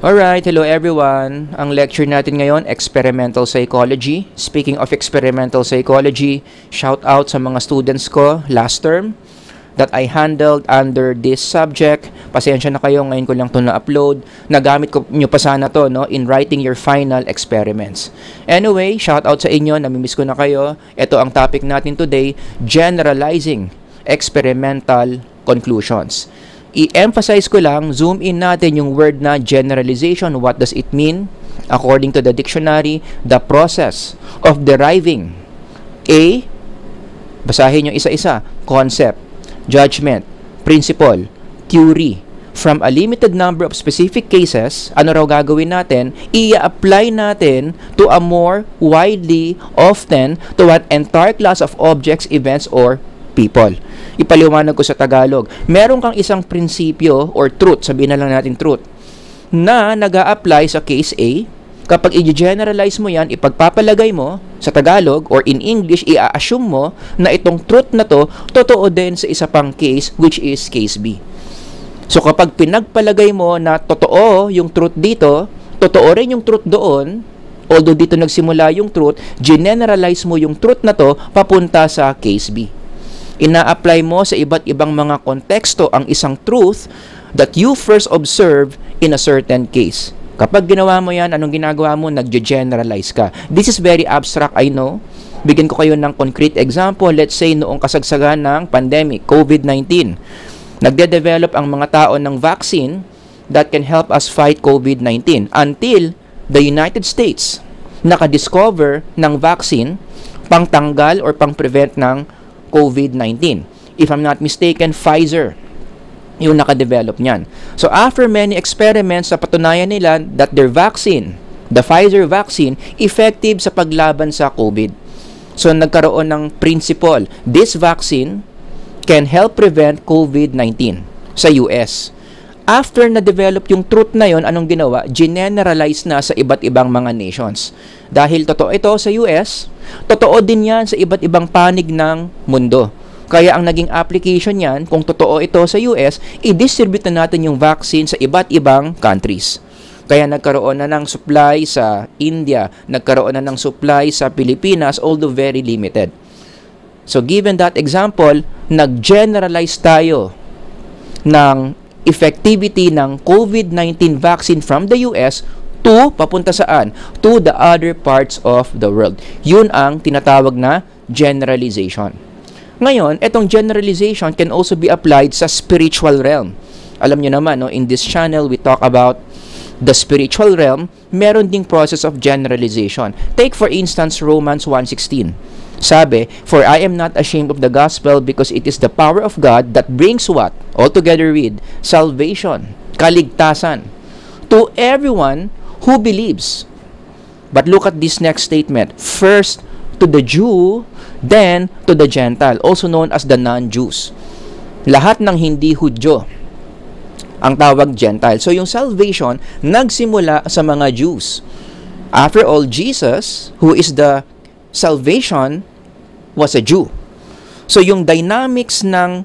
Alright, hello everyone. Ang lecture natin ngayon, Experimental Psychology. Speaking of Experimental Psychology, shout out sa mga students ko last term that I handled under this subject. Pasensya na kayo, ngayon ko lang ito na-upload. Nagamit ko nyo pa sana to, no, in writing your final experiments. Anyway, shout out sa inyo, namimiss ko na kayo. Ito ang topic natin today, Generalizing Experimental Conclusions. I-emphasize ko lang, zoom in natin yung word na generalization. What does it mean? According to the dictionary, the process of deriving a, basahin yung isa-isa, concept, judgment, principle, theory, from a limited number of specific cases. Ano raw gagawin natin? I-apply natin to a more widely, often, to an entire class of objects, events, or people. Ipaliwanag ko sa Tagalog. Meron kang isang prinsipyo or truth, sabihin na lang natin truth, na nag-a-apply sa case A. Kapag i-generalize mo yan, ipagpapalagay mo sa Tagalog or in English, i-assume mo na itong truth na to, totoo din sa isa pang case, which is case B. So kapag pinagpalagay mo na totoo yung truth dito, totoo rin yung truth doon, although dito nagsimula yung truth, generalize mo yung truth na to papunta sa case B. Ina-apply mo sa iba't ibang mga konteksto ang isang truth that you first observe in a certain case. Kapag ginawa mo yan, anong ginagawa mo? Nag-generalize ka. This is very abstract, I know. Bigyan ko kayo ng concrete example. Let's say noong kasagsagan ng pandemic, COVID-19. Nagde-develop ang mga tao ng vaccine that can help us fight COVID-19 until the United States nakadiscover ng vaccine pangtanggal or pang-prevent ng COVID-19. If I'm not mistaken, Pfizer yung nakadevelop niyan. So after many experiments, napatunayan nila that their vaccine, the Pfizer vaccine, effective sa paglaban sa COVID. So nagkaroon ng principle, this vaccine can help prevent COVID-19 sa US. After na-develop yung truth na yon, anong ginawa? Generalize na sa iba't ibang mga nations. Dahil totoo ito sa US, totoo din yan sa iba't ibang panig ng mundo. Kaya ang naging application yan, kung totoo ito sa US, i-distribute na natin yung vaccine sa iba't ibang countries. Kaya nagkaroon na ng supply sa India, nagkaroon na ng supply sa Pilipinas, although very limited. So given that example, nag-generalize tayo ng effectivity ng COVID-19 vaccine from the US to, papunta saan? To the other parts of the world. Yun ang tinatawag na generalization. Ngayon, itong generalization can also be applied sa spiritual realm. Alam nyo naman, no, in this channel, we talk about the spiritual realm. Meron ding process of generalization. Take for instance, Romans 1:16. Sabi, for I am not ashamed of the gospel because it is the power of God that brings what? Altogether with salvation, kaligtasan, to everyone who believes. But look at this next statement. First to the Jew, then to the Gentile, also known as the non-Jews. Lahat ng hindi Hudyo ang tawag Gentile. So yung salvation, nagsimula sa mga Jews. After all, Jesus, who is the salvation, was a Jew. So yung dynamics ng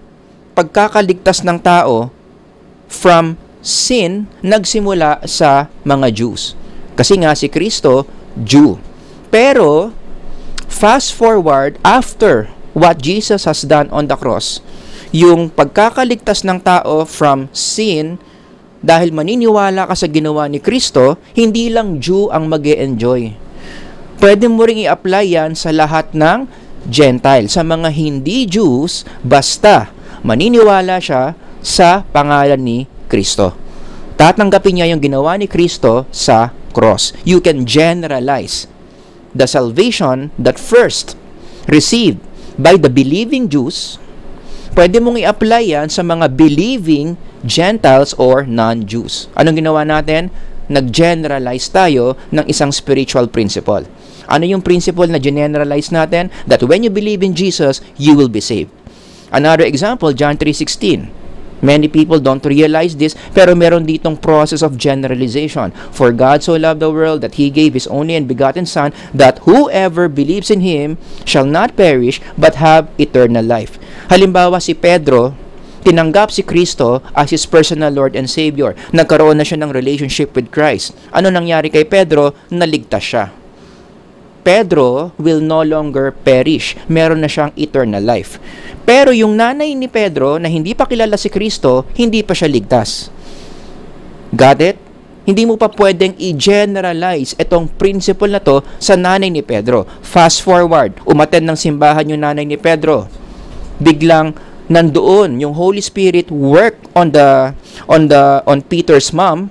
pagkakaligtas ng tao from sin nagsimula sa mga Jews. Kasi nga si Kristo, Jew. Pero fast forward after what Jesus has done on the cross, yung pagkakaligtas ng tao from sin dahil maniniwala ka sa ginawa ni Kristo, hindi lang Jew ang mag-e-enjoy. Pwede mo ring i-apply yan sa lahat ng Gentile, sa mga hindi Jews, basta maniniwala siya sa pangalan ni Kristo. Tatanggapin niya yung ginawa ni Kristo sa cross. You can generalize the salvation that first received by the believing Jews. Pwede mong i-apply yan sa mga believing Gentiles or non-Jews. Anong ginawa natin? Nag-generalize tayo ng isang spiritual principle. Ano yung principle na generalize natin? That when you believe in Jesus, you will be saved. Another example, John 3:16. Many people don't realize this, pero meron ditong process of generalization. For God so loved the world that He gave His only and begotten Son, that whoever believes in Him shall not perish, but have eternal life. Halimbawa si Pedro, tinanggap si Kristo as his personal Lord and Savior. Nagkaroon na siya ng relationship with Christ. Ano nangyari kay Pedro? Naligtas siya. Pedro will no longer perish. Meron na siyang eternal life. Pero yung nanay ni Pedro na hindi pa kilala si Kristo, hindi pa siya ligtas. Got it? Hindi mo pa pwedeng i-generalize itong principle na to sa nanay ni Pedro. Fast forward, umattend ng simbahan yung nanay ni Pedro. Biglang nandoon yung Holy Spirit work on Peter's mom.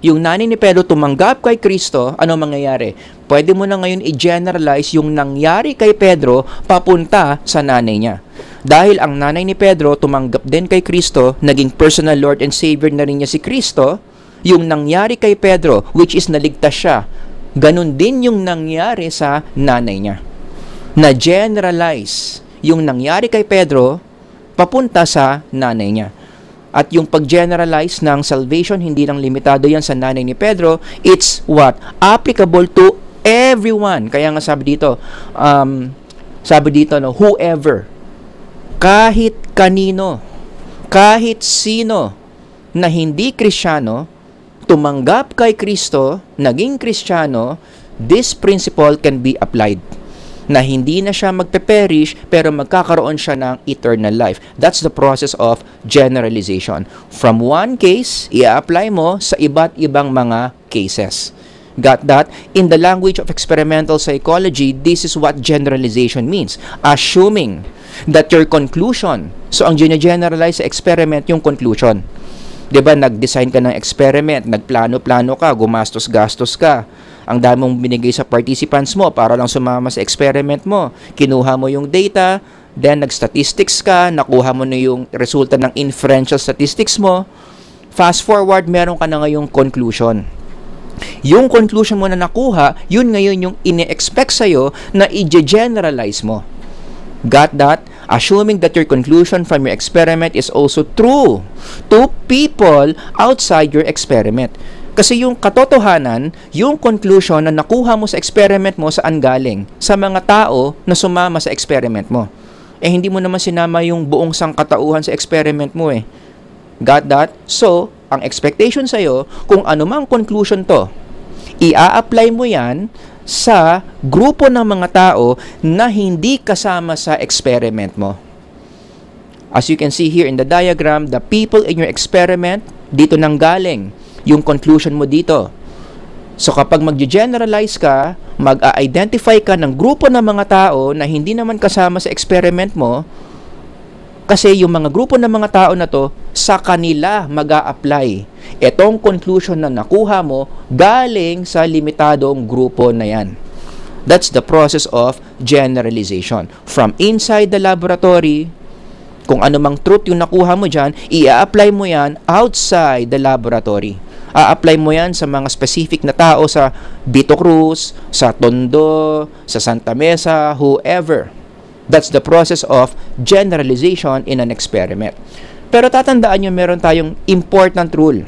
Yung nanay ni Pedro tumanggap kay Kristo, ano mangyayari? Pwede mo na ngayon i-generalize yung nangyari kay Pedro papunta sa nanay niya. Dahil ang nanay ni Pedro tumanggap din kay Kristo, naging personal Lord and Savior na rin niya si Kristo, yung nangyari kay Pedro, which is naligtas siya, ganun din yung nangyari sa nanay niya. Na-generalize yung nangyari kay Pedro papunta sa nanay niya. At yung pag-generalize ng salvation, hindi lang limitado yan sa nanay ni Pedro. It's what? Applicable to everyone. Kaya nga sabi dito, no, whoever, kahit kanino, kahit sino na hindi Kristiyano, tumanggap kay Kristo, naging Kristiyano, this principle can be applied. Na hindi na siya magpe-perish pero magkakaroon siya ng eternal life. That's the process of generalization. From one case, i-apply mo sa iba't ibang mga cases. Got that? In the language of experimental psychology, this is what generalization means. Assuming that your conclusion, so ang generalize sa experiment yung conclusion. 'Di ba, nag-design ka ng experiment, nagplano-plano ka, gumastos-gastos ka. Ang dami mong binigay sa participants mo para lang sumama sa experiment mo. Kinuha mo yung data, then nag-statistics ka, nakuha mo na yung resulta ng inferential statistics mo. Fast forward, meron ka na ngayong conclusion. Yung conclusion mo na nakuha, yun ngayon yung ine-expect sa'yo na i-generalize mo. Got that? Assuming that your conclusion from your experiment is also true to people outside your experiment. Kasi yung katotohanan, yung conclusion na nakuha mo sa experiment mo, saan galing? Sa mga tao na sumama sa experiment mo. Eh, hindi mo naman sinama yung buong sangkatauhan sa experiment mo eh. Got that? So, ang expectation sa'yo, kung ano mang conclusion to, i-a-apply mo yan sa grupo ng mga tao na hindi kasama sa experiment mo. As you can see here in the diagram, the people in your experiment, dito nang galing yung conclusion mo dito. So kapag mag-generalize ka, mag-identify ka ng grupo ng mga tao na hindi naman kasama sa experiment mo, kasi yung mga grupo ng mga tao na to, sa kanila mag-a-apply itong conclusion na nakuha mo galing sa limitadong grupo na yan. That's the process of generalization. From inside the laboratory, kung ano mang truth yung nakuha mo dyan, i-apply mo yan outside the laboratory. A-apply mo yan sa mga specific na tao sa Vito Cruz, sa Tondo, sa Santa Mesa, whoever. That's the process of generalization in an experiment. Pero tatandaan nyo, meron tayong important rule.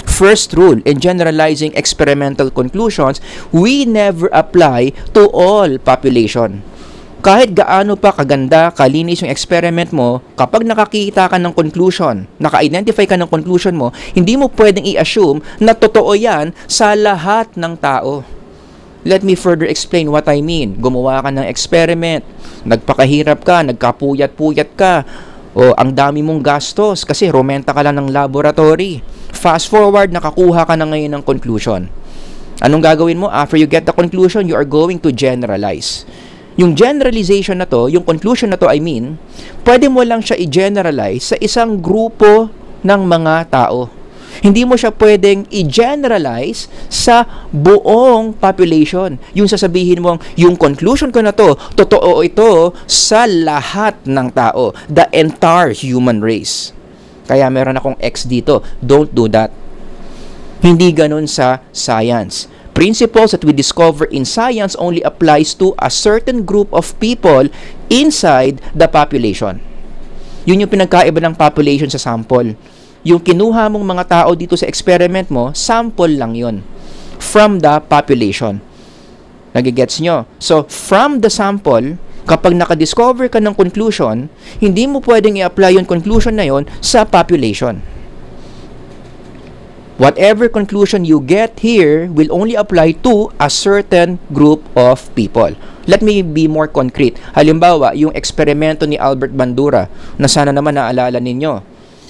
First rule in generalizing experimental conclusions, we never apply to all population. Kahit gaano pa kaganda, kalinis yung experiment mo, kapag nakakita ka ng conclusion, naka-identify ka ng conclusion mo, hindi mo pwedeng i-assume na totoo yan sa lahat ng tao. Let me further explain what I mean. Gumawa ka ng experiment, nagpakahirap ka, nagkapuyat-puyat ka, o ang dami mong gastos kasi rumenta ka lang ng laboratory. Fast forward, nakakuha ka na ngayon ng conclusion. Anong gagawin mo? After you get the conclusion, you are going to generalize. Yung generalization na to, yung conclusion na to, pwede mo lang siya i-generalize sa isang grupo ng mga tao. Hindi mo siya pwedeng i-generalize sa buong population. Yung sasabihin mo, yung conclusion ko na to, totoo ito sa lahat ng tao. The entire human race. Kaya meron akong X dito. Don't do that. Hindi ganun sa science. Principles that we discover in science only applies to a certain group of people inside the population. Yun yung pinagkaiba ng population sa sample. Yung kinuha mong mga tao dito sa experiment mo, sample lang yun from the population. Nagigets nyo? So, from the sample, Kapag nakadiscover ka ng conclusion, hindi mo pwedeng i-apply yung conclusion na yon sa population. Whatever conclusion you get here will only apply to a certain group of people. Let me be more concrete. Halimbawa, yung eksperimento ni Albert Bandura na sana naman naalala ninyo.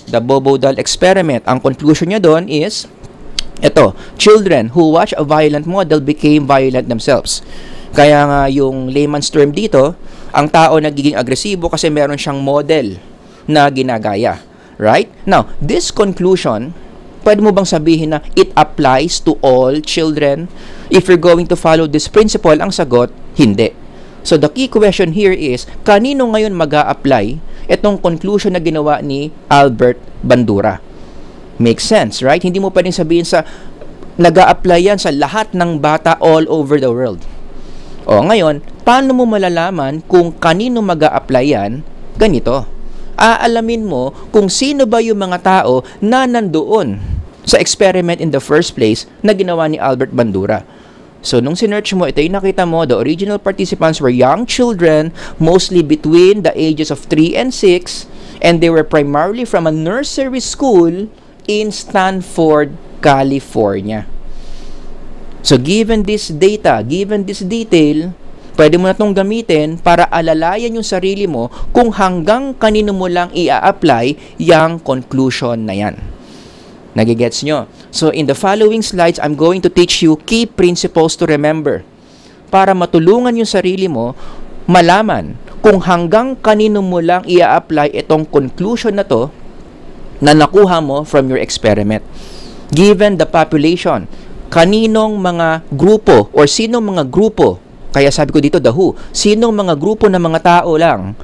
The Bobo doll experiment. Ang conclusion niya doon is, ito, children who watch a violent model became violent themselves. Kaya nga yung layman's term dito, ang tao nagiging agresibo kasi meron siyang model na ginagaya. Right? Now, this conclusion, pwede mo bang sabihin na it applies to all children? If you're going to follow this principle, ang sagot, hindi. So the key question here is, kanino ngayon mag-a-apply itong conclusion na ginawa ni Albert Bandura? Makes sense, right? Hindi mo pwedeng sabihin sa nag-a-apply yan sa lahat ng bata all over the world. O ngayon, paano mo malalaman kung kanino mag-a-apply yan? Ganito. Aalamin mo kung sino ba yung mga tao na nandoon sa experiment in the first place na ginawa ni Albert Bandura. So, nung sinearch mo, ito yung nakita mo, the original participants were young children, mostly between the ages of 3 and 6, and they were primarily from a nursery school in Stanford, California. So, given this data, given this detail, pwede mo na itong gamitin para alalayan yung sarili mo kung hanggang kanino mo lang i-apply yung conclusion na yan. Nagigets nyo? So, in the following slides, I'm going to teach you key principles to remember para matulungan yung sarili mo malaman kung hanggang kanino mo lang i-apply itong conclusion na to na nakuha mo from your experiment. Given the population, kaninong mga grupo or sinong mga grupo, kaya sabi ko dito the who, sinong mga grupo ng mga tao lang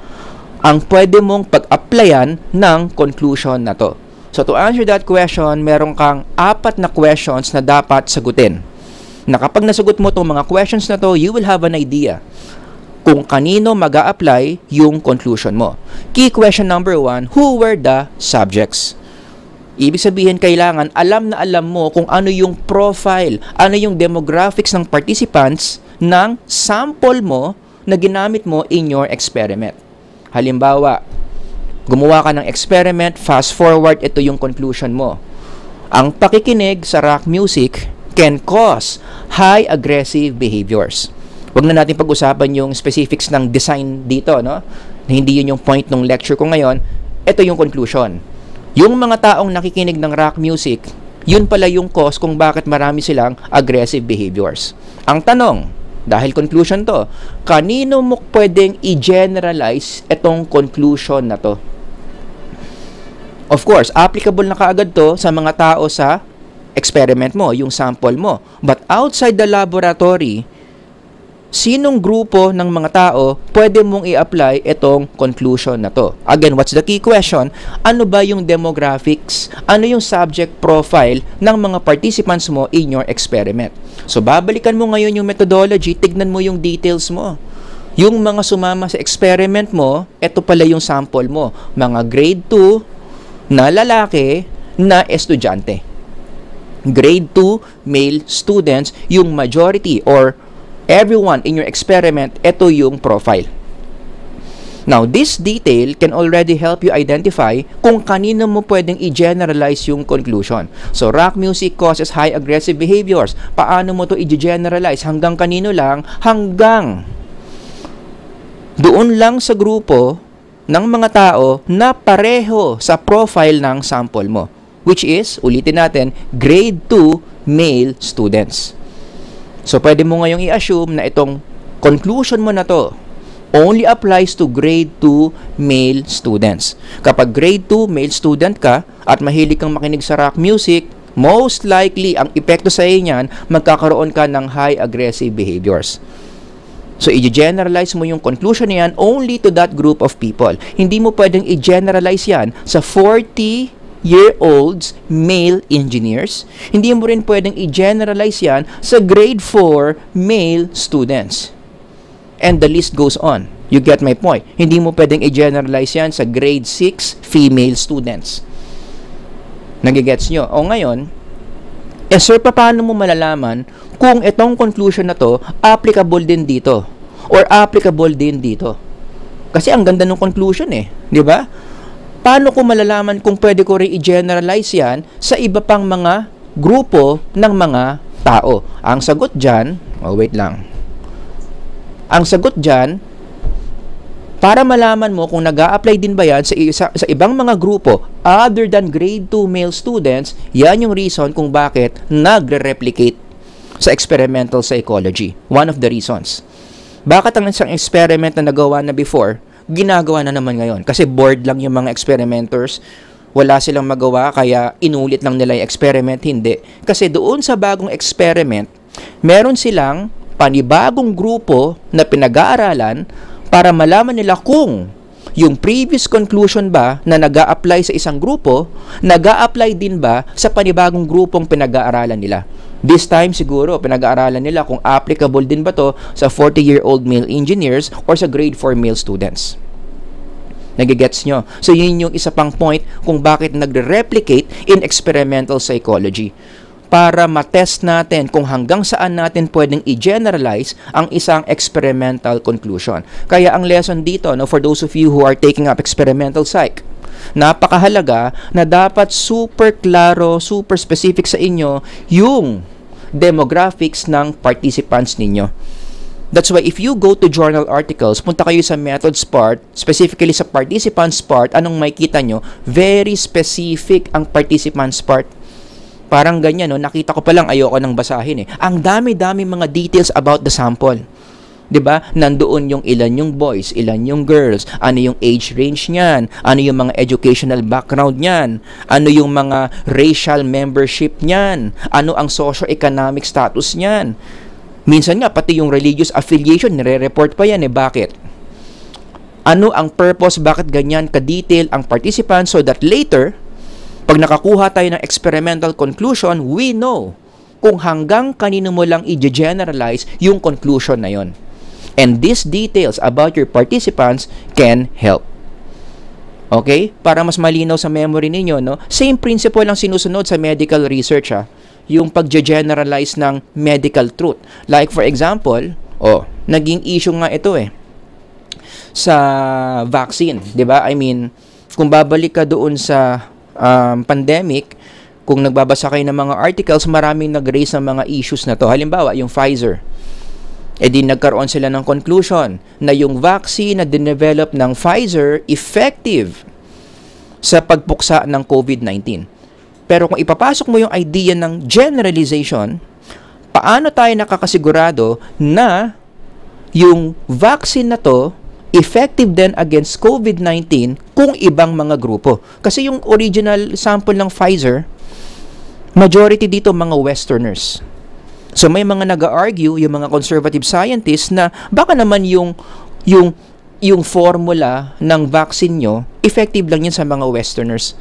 ang pwede mong pag-applyan ng conclusion na to. So to answer that question, meron kang 4 na questions na dapat sagutin. Na kapag nasagot mo itong mga questions na to, you will have an idea kung kanino mag-a-apply yung conclusion mo. Key question number 1, who were the subjects? Ibig sabihin, kailangan alam na alam mo kung ano yung profile, ano yung demographics ng participants ng sample mo na ginamit mo in your experiment. Halimbawa, gumawa ka ng experiment, fast forward, ito yung conclusion mo. Ang pakikinig sa rock music can cause high aggressive behaviors. Huwag na natin pag-usapan yung specifics ng design dito, no? Hindi yun yung point ng lecture ko ngayon. Ito yung conclusion. Yung mga taong nakikinig ng rock music, yun pala yung cause kung bakit marami silang aggressive behaviors. Ang tanong, dahil conclusion to, kanino mo pwedeng i-generalize itong conclusion na to? Of course, applicable na kaagad to sa mga tao sa experiment mo, yung sample mo. But outside the laboratory, sinong grupo ng mga tao pwede mong i-apply itong conclusion na to? Again, what's the key question? Ano ba yung demographics? Ano yung subject profile ng mga participants mo in your experiment? So, babalikan mo ngayon yung methodology, tignan mo yung details mo. Yung mga sumama sa experiment mo, ito pala yung sample mo. Mga grade 2 na lalaki na estudyante. Grade 2 male students, yung majority or everyone in your experiment, ito yung profile. Now, this detail can already help you identify kung kanino mo pwedeng i-generalize yung conclusion. So, rock music causes high aggressive behaviors. Paano mo to i-generalize? Hanggang kanino lang? Hanggang doon lang sa grupo ng mga tao na pareho sa profile ng sample mo. Which is, ulitin natin, grade 2 male students. So, pwede mo ngayong i-assume na itong conclusion mo na to only applies to grade 2 male students. Kapag grade 2 male student ka at mahilig kang makinig sa rock music, most likely, ang epekto sa iyo niyan, magkakaroon ka ng high aggressive behaviors. So, i-generalize mo yung conclusion niyan only to that group of people. Hindi mo pwedeng i-generalize yan sa 40-year-olds male engineers. Hindi mo rin pwedeng i-generalize yan sa grade 4 male students. And the list goes on. You get my point. Hindi mo pwedeng i-generalize yan sa grade 6 female students. Nagigets nyo? O ngayon, sir, paano mo malalaman kung itong conclusion na to applicable din dito? or applicable din dito? Kasi ang ganda ng conclusion di ba? Paano ko malalaman kung pwede ko rin i-generalize yan sa iba pang mga grupo ng mga tao? Ang sagot dyan, wait lang. Ang sagot dyan, para malaman mo kung nag-a-apply din ba yan sa ibang mga grupo other than grade 2 male students, yan yung reason kung bakit nagre-replicate sa experimental psychology. One of the reasons. Bakit ang isang experiment na nagawa na before, ginagawa na naman ngayon? Kasi bored lang yung mga experimenters, wala silang magawa, kaya inulit lang nila yung experiment. Hindi. Kasi doon sa bagong experiment, meron silang panibagong grupo na pinag-aaralan para malaman nila kung yung previous conclusion ba na nag-a-apply sa isang grupo, nag-a-apply din ba sa panibagong grupong pinag-aaralan nila. This time siguro, pinag-aaralan nila kung applicable din ba to sa 40-year-old male engineers or sa grade 4 male students. Nagigets nyo? So yun yung isa pang point kung bakit nagre-replicate in experimental psychology. Para matest natin kung hanggang saan natin pwedeng i-generalize ang isang experimental conclusion. Kaya ang lesson dito, for those of you who are taking up experimental psych, napakahalaga na dapat super klaro, super specific sa inyo yung demographics ng participants ninyo. That's why if you go to journal articles, punta kayo sa methods part, specifically sa participants part, anong makikita nyo? Very specific ang participants part. Parang ganyan, nakita ko pa lang, ayoko nang basahin Ang dami-dami mga details about the sample. 'Di ba? Nandoon yung ilan yung boys, ilan yung girls, ano yung age range niyan, ano yung mga educational background niyan, ano yung mga racial membership niyan, ano ang socio-economic status niyan. Minsan nga pati yung religious affiliation nire-report pa yan Bakit? Ano ang purpose, bakit ganyan ka-detail ang participants so that later pag nakakuha tayo ng experimental conclusion, we know kung hanggang kanino mo lang i-generalize yung conclusion na yon. And these details about your participants can help. Okay? Para mas malinaw sa memory ninyo, Same principle lang sinusunod sa medical research, Yung pag-generalize ng medical truth. Like for example, naging issue nga ito sa vaccine, 'di ba? I mean, kung babalik ka doon sa pandemic, kung nagbabasa kayo ng mga articles, maraming nag-raise ng mga issues na to. Halimbawa, yung Pfizer. Di nagkaroon sila ng conclusion na yung vaccine na dinevelop ng Pfizer effective sa pagpuksa ng COVID-19. Pero kung ipapasok mo yung idea ng generalization, paano tayo nakakasigurado na yung vaccine na to effective din against COVID-19 kung ibang mga grupo? Kasi yung original sample ng Pfizer, majority dito mga Westerners. So may mga nag-argue, yung mga conservative scientists, na baka naman yung formula ng vaccine nyo, effective lang yun sa mga Westerners.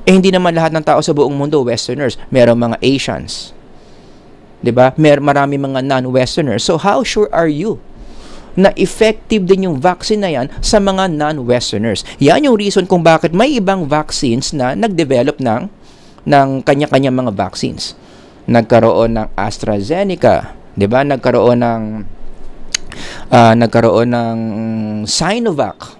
Hindi naman lahat ng tao sa buong mundo Westerners. Merong mga Asians. 'Di ba? Marami mga non-Westerners. So how sure are you na effective din yung vaccine na yan sa mga non-Westerners? Yan yung reason kung bakit may ibang vaccines na nag-develop ng kanya-kanya mga vaccines. Nagkaroon ng AstraZeneca, 'di ba? Nagkaroon ng Sinovac.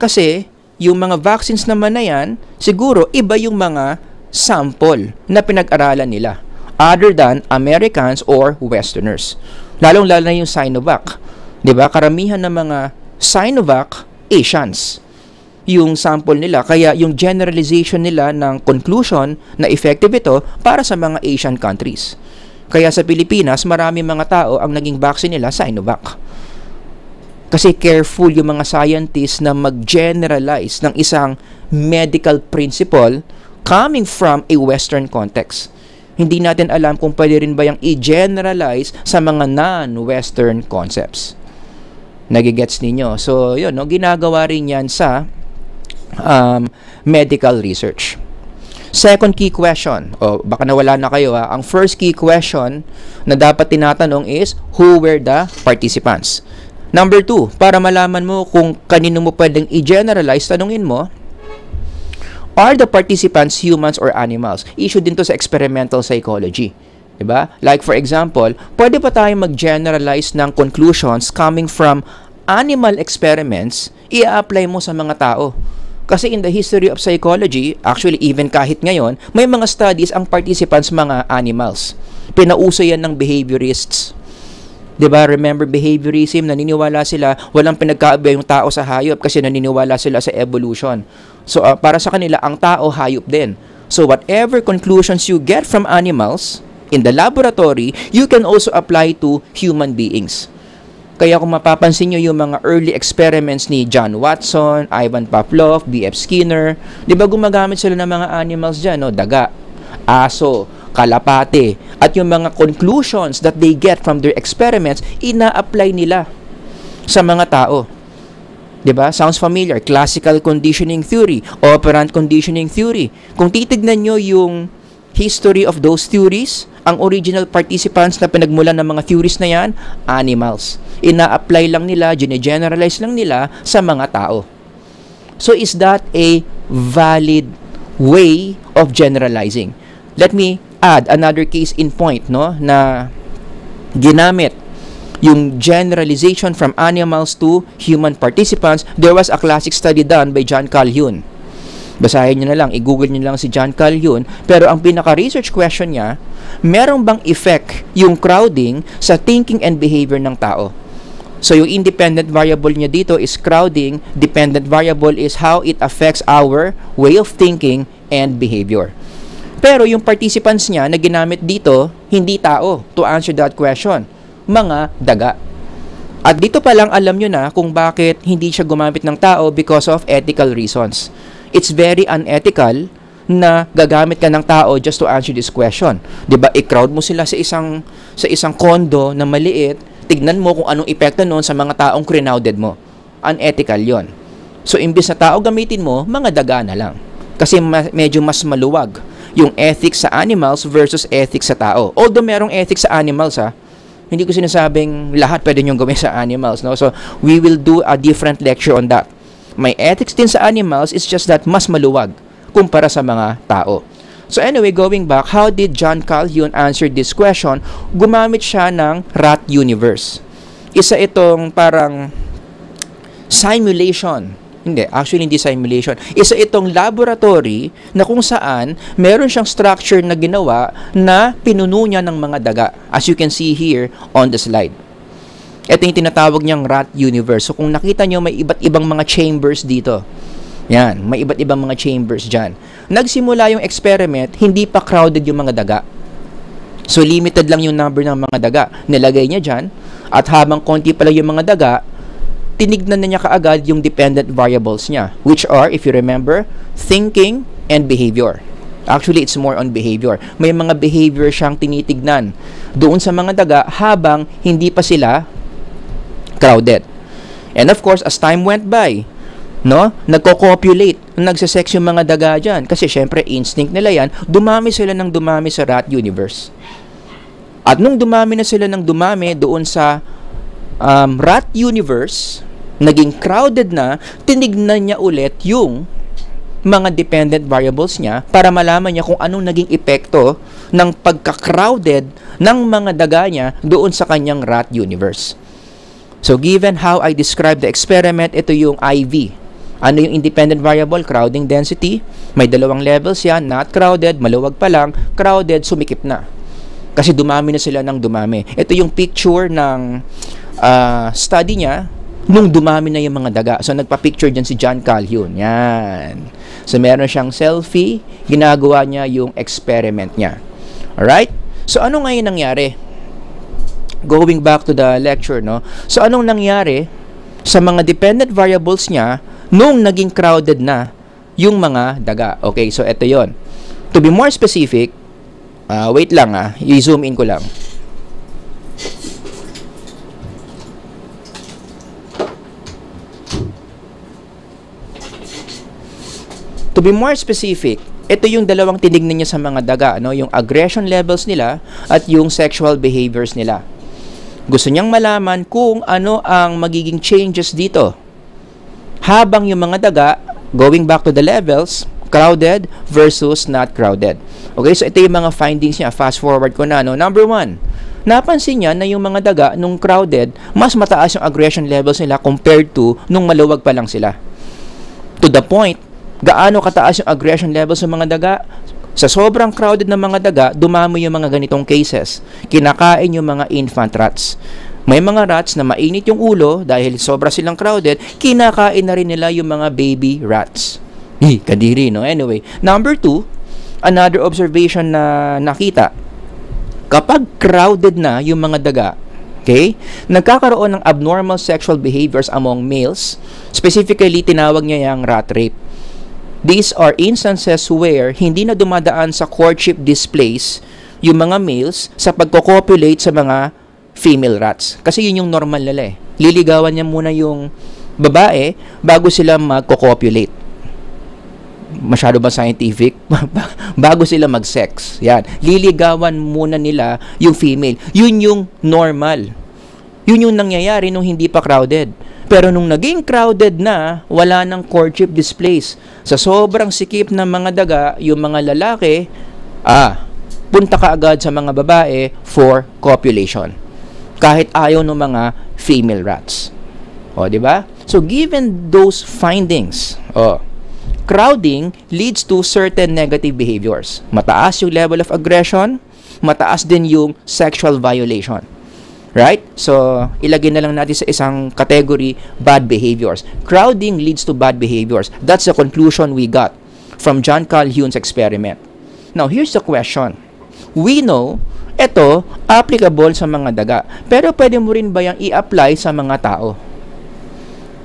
Kasi yung mga vaccines naman na yan, siguro iba yung mga sample na pinag-aralan nila other than Americans or Westerners. Lalong-lalo na yung Sinovac. 'Di ba? Karamihan ng mga Sinovac, Asians yung sample nila. Kaya yung generalization nila ng conclusion na effective ito para sa mga Asian countries. Kaya sa Pilipinas, marami mga tao ang naging vaccine nila Sinovac. Kasi careful yung mga scientists na mag-generalize ng isang medical principle coming from a Western context. Hindi natin alam kung pwede rin ba yung i-generalize sa mga non-Western concepts. Nagigets ninyo? So, yun, ginagawa rin yan sa medical research. Second key question, baka nawala na kayo Ang first key question na dapat tinatanong is, who were the participants? Number 2, para malaman mo kung kanino mo pwedeng i-generalize, tanungin mo, are the participants humans or animals? Issue din to sa experimental psychology. Diba? Like for example, pwede pa tayong mag-generalize ng conclusions coming from animal experiments, i-apply mo sa mga tao. Kasi in the history of psychology, actually even kahit ngayon, may mga studies ang participants mga animals. Pinauso yan ng behaviorists. 'Di ba? Remember behaviorism, naniniwala sila walang pinagkaiba yung tao sa hayop kasi naniniwala sila sa evolution. So para sa kanila ang tao hayop din. So whatever conclusions you get from animals in the laboratory, you can also apply to human beings. Kaya kung mapapansin nyo yung mga early experiments ni John Watson, Ivan Pavlov, B.F. Skinner, di ba gumagamit sila ng mga animals dyan, no? Daga, aso, kalapate, at yung mga conclusions that they get from their experiments, ina-apply nila sa mga tao. Di ba? Sounds familiar. Classical conditioning theory, operant conditioning theory. Kung titignan nyo yung history of those theories, ang original participants na pinagmulan ng mga theories na yan, animals. Ina-apply lang nila, gine-generalize lang nila sa mga tao. So is that a valid way of generalizing? Let me add another case in point, no, na ginamit yung generalization from animals to human participants. There was a classic study done by John Calhoun. Basahin nyo na lang, i-google nyo lang si John Calhoun. Pero ang pinaka-research question niya, merong bang effect yung crowding sa thinking and behavior ng tao? So yung independent variable niya dito is crowding, dependent variable is how it affects our way of thinking and behavior. Pero yung participants niya na ginamit dito, hindi tao to answer that question. Mga daga. At dito pa lang alam nyo na kung bakit hindi siya gumamit ng tao because of ethical reasons. It's very unethical na gagamit ka ng tao just to answer this question. 'Di ba? I-crowd mo sila sa isang condo na maliit, tignan mo kung anong epekto noon sa mga taong crowded mo. Unethical 'yon. So imbis na tao gamitin mo, mga daga na lang. Kasi medyo mas maluwag yung ethics sa animals versus ethics sa tao. Although merong ethics sa animals hindi ko sinasabing lahat pwede niyong gawin sa animals, no? So we will do a different lecture on that. May ethics din sa animals, it's just that mas maluwag kumpara sa mga tao. So anyway, going back, how did John Calhoun answer this question? Gumamit siya ng rat universe. Isa itong parang simulation. Hindi simulation. Isa itong laboratory na kung saan meron siyang structure na ginawa na pinuno niya ng mga daga. As you can see here on the slide. Ito yung tinatawag niyang rat universe. So kung nakita nyo, may iba't ibang mga chambers dito. Yan, may iba't ibang mga chambers dyan. Nagsimula yung experiment, hindi pa crowded yung mga daga. So limited lang yung number ng mga daga. Nilagay niya dyan, at habang konti pa lang yung mga daga, tinignan na niya kaagad yung dependent variables niya, which are, if you remember, thinking and behavior. Actually, it's more on behavior. May mga behavior siyang tinitignan doon sa mga daga habang hindi pa sila crowded. And of course, as time went by, no, nagko-copulate, nagsesex yung mga daga dyan. Kasi syempre, instinct nila yan, dumami sila ng dumami sa rat universe. At nung dumami na sila ng dumami doon sa rat universe, naging crowded na, tinignan niya ulit yung mga dependent variables niya para malaman niya kung anong naging epekto ng pagka-crowded ng mga daga niya doon sa kanyang rat universe. So, given how I describe the experiment, ito yung IV. Ano yung independent variable? Crowding density. May dalawang levels yan. Not crowded, maluwag pa lang. Crowded, sumikip na. Kasi dumami na sila ng dumami. Ito yung picture ng study niya nung dumami na yung mga daga. So, nagpa-picture dyan si John Calhoun. Yan. So, meron siyang selfie. Ginagawa niya yung experiment niya. Alright? So, ano ngayon nangyari? Going back to the lecture, no? So, anong nangyari sa mga dependent variables niya nung naging crowded na yung mga daga? Okay, so ito yon. To be more specific, wait lang i-zoom in ko lang. To be more specific, ito yung dalawang tinignan niya sa mga daga, no? Yung aggression levels nila at yung sexual behaviors nila. Gusto niyang malaman kung ano ang magiging changes dito. Habang yung mga daga, going back to the levels, crowded versus not crowded. Okay, so ito yung mga findings niya. Fast forward ko na, no? Number 1, napansin niya na yung mga daga nung crowded, mas mataas yung aggression levels nila compared to nung maluwag pa lang sila. To the point, gaano kataas yung aggression levels ng mga daga? Sa sobrang crowded na mga daga, dumami yung mga ganitong cases. Kinakain yung mga infant rats. May mga rats na mainit yung ulo dahil sobra silang crowded, kinakain na rin nila yung mga baby rats. Kadiri, no? Anyway, number 2, another observation na nakita. Kapag crowded na yung mga daga, okay, nagkakaroon ng abnormal sexual behaviors among males. Specifically, tinawag niya yung rat rape. These are instances where hindi na dumadaan sa courtship displays yung mga males sa pagko-copulate sa mga female rats. Kasi yun yung normal nila eh. Liligawan niya muna yung babae bago sila magko-copulate. Masyado ba scientific? Bago sila mag-sex. Yan. Liligawan muna nila yung female. Yun yung normal. Yun yung nangyayari nung hindi pa crowded. Pero nung naging crowded na, wala ng courtship displays. Sa sobrang sikip ng mga daga, yung mga lalaki, punta ka agad sa mga babae for copulation. Kahit ayaw ng mga female rats. O, di ba? So, given those findings, crowding leads to certain negative behaviors. Mataas yung level of aggression, mataas din yung sexual violation. Right? So, ilagay na lang natin sa isang category, bad behaviors. Crowding leads to bad behaviors. That's the conclusion we got from John Calhoun's experiment. Now, here's the question. We know, ito, applicable sa mga daga. Pero pwede mo rin ba yung i-apply sa mga tao?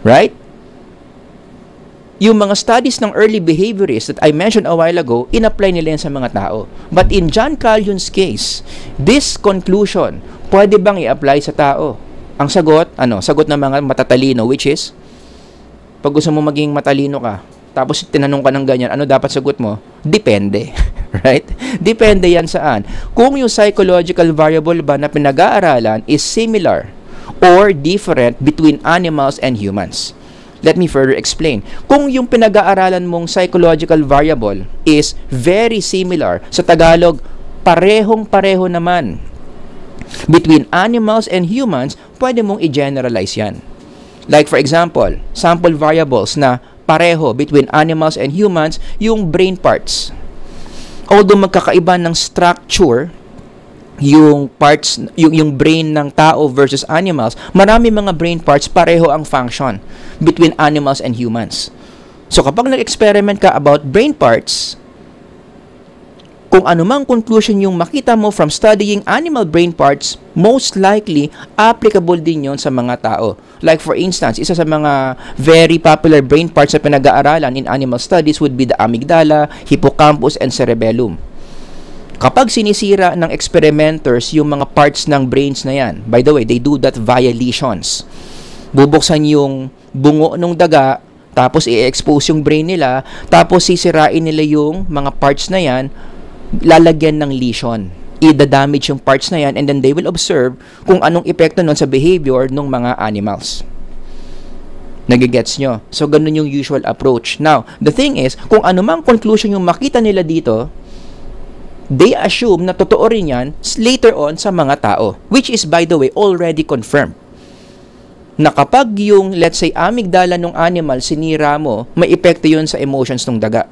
Right? Yung mga studies ng early behaviorists that I mentioned a while ago, in-apply nila yan sa mga tao. But in John Calhoun's case, this conclusion, pwede bang i-apply sa tao? Ang sagot, sagot ng mga matatalino, which is, pag gusto mo maging matalino ka, tapos tinanong ka ng ganyan, ano dapat sagot mo? Depende. Right? Depende yan saan. Kung yung psychological variable ba na pinag-aaralan is similar or different between animals and humans. Let me further explain. Kung yung pinag-aaralan mong psychological variable is very similar, sa Tagalog, parehong-pareho naman between animals and humans, pwede mong i-generalize yan. Like for example, sample variables na pareho between animals and humans, yung brain parts. Although magkakaiba ng structure, yung parts, yung brain ng tao versus animals, marami mga brain parts pareho ang function between animals and humans. So kapag nag-experiment ka about brain parts, kung anumang conclusion yung makita mo from studying animal brain parts, most likely applicable din yon sa mga tao. Like for instance, isa sa mga very popular brain parts na pinag-aaralan in animal studies would be the amygdala, hippocampus, and cerebellum. Kapag sinisira ng experimenters yung mga parts ng brains na yan, by the way, they do that via lesions. Bubuksan yung bungo ng daga, tapos i-expose yung brain nila, tapos sisirain nila yung mga parts na yan, lalagyan ng lesion. I-damage yung parts na yan, and then they will observe kung anong epekto nun sa behavior ng mga animals. Nagigets nyo? So, ganun yung usual approach. Now, the thing is, kung anumang conclusion yung makita nila dito, they assume na totoo rin yan later on sa mga tao, which is, by the way, already confirmed. Na kapag yung, let's say, amygdala ng animal sinira mo, may epekto yun sa emotions ng daga.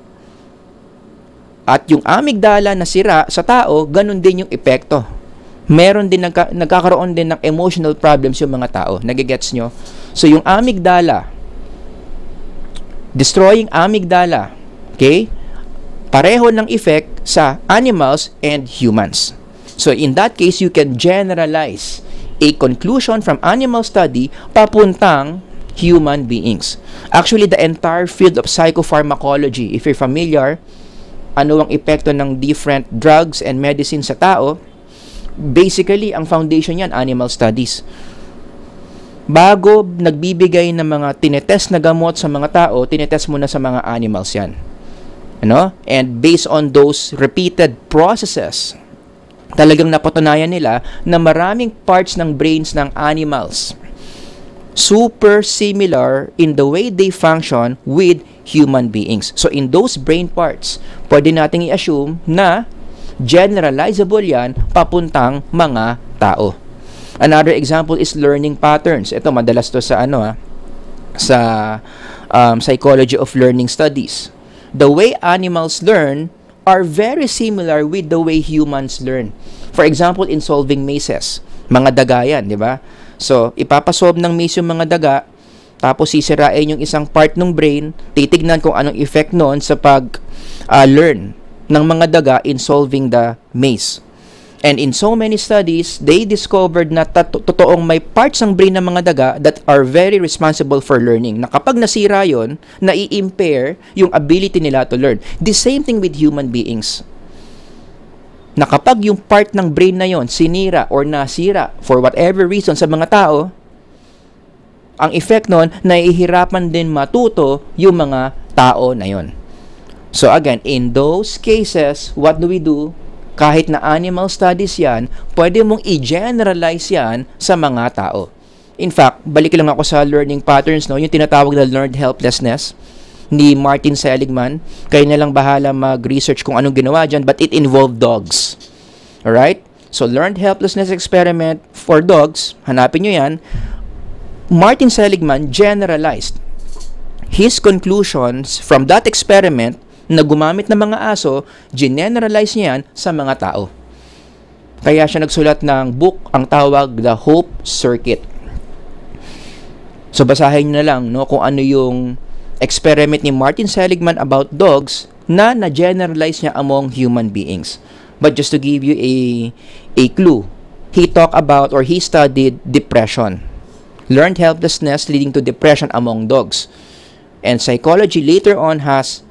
At yung amygdala na sira sa tao, ganun din yung epekto. Meron din, nagkakaroon din ng emotional problems yung mga tao. Nagigets nyo? So, yung amygdala, destroying amygdala, okay, pareho ng effect sa animals and humans. So, in that case, you can generalize a conclusion from animal study papuntang human beings. Actually, the entire field of psychopharmacology, if you're familiar, ano ang epekto ng different drugs and medicine sa tao, basically, ang foundation yan, animal studies. Bago nagbibigay ng mga tinetest na gamot sa mga tao, tinetest muna sa mga animals yan. And based on those repeated processes, talagang napatunayan nila na maraming parts ng brains ng animals super similar in the way they function with human beings. So in those brain parts, pwede nating i-assume na generalizable yan papuntang mga tao. Another example is learning patterns. Ito, madalas to sa sa psychology of learning studies. The way animals learn are very similar with the way humans learn. For example, in solving mazes, mga daga yan, di ba? So, ipapasolve ng maze yung mga daga, tapos sisirain yung isang part ng brain, titignan kung anong effect noon sa pag-learn ng mga daga in solving the maze. And in so many studies, they discovered na totoong may parts ng brain ng mga daga that are very responsible for learning. Na kapag nasira yun, nai-impair yung ability nila to learn. The same thing with human beings. Na kapag yung part ng brain na yon sinira or nasira for whatever reason sa mga tao, ang effect nun, nahihirapan din matuto yung mga tao na yon. So again, in those cases, what do we do? Kahit na animal studies yan, pwede mong i-generalize yan sa mga tao. In fact, balik lang ako sa learning patterns, no? Yung tinatawag na learned helplessness ni Martin Seligman. Kayo na lang bahala mag-research kung anong ginawa dyan, but it involved dogs. Alright? So, learned helplessness experiment for dogs, hanapin nyo yan. Martin Seligman generalized his conclusions from that experiment na gumamit ng mga aso, generalize niya yan sa mga tao. Kaya siya nagsulat ng book, ang tawag The Hope Circuit. So basahin niyo na lang kung ano yung experiment ni Martin Seligman about dogs na na-generalize niya among human beings. But just to give you a clue, he talked about or he studied depression. Learned helplessness leading to depression among dogs. And psychology later on has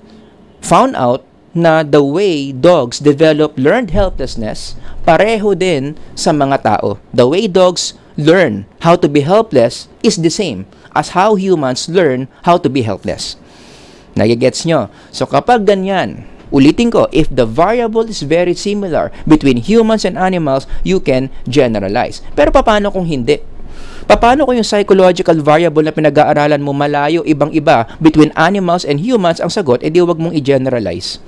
found out na the way dogs develop learned helplessness, pareho din sa mga tao. The way dogs learn how to be helpless is the same as how humans learn how to be helpless. Nagigets nyo? So kapag ganyan, ulitin ko, if the variable is very similar between humans and animals, you can generalize. Pero paano kung hindi? Paano kung yung psychological variable na pinag-aaralan mo malayo, ibang-iba between animals and humans, ang sagot, edi wag mong i-generalize.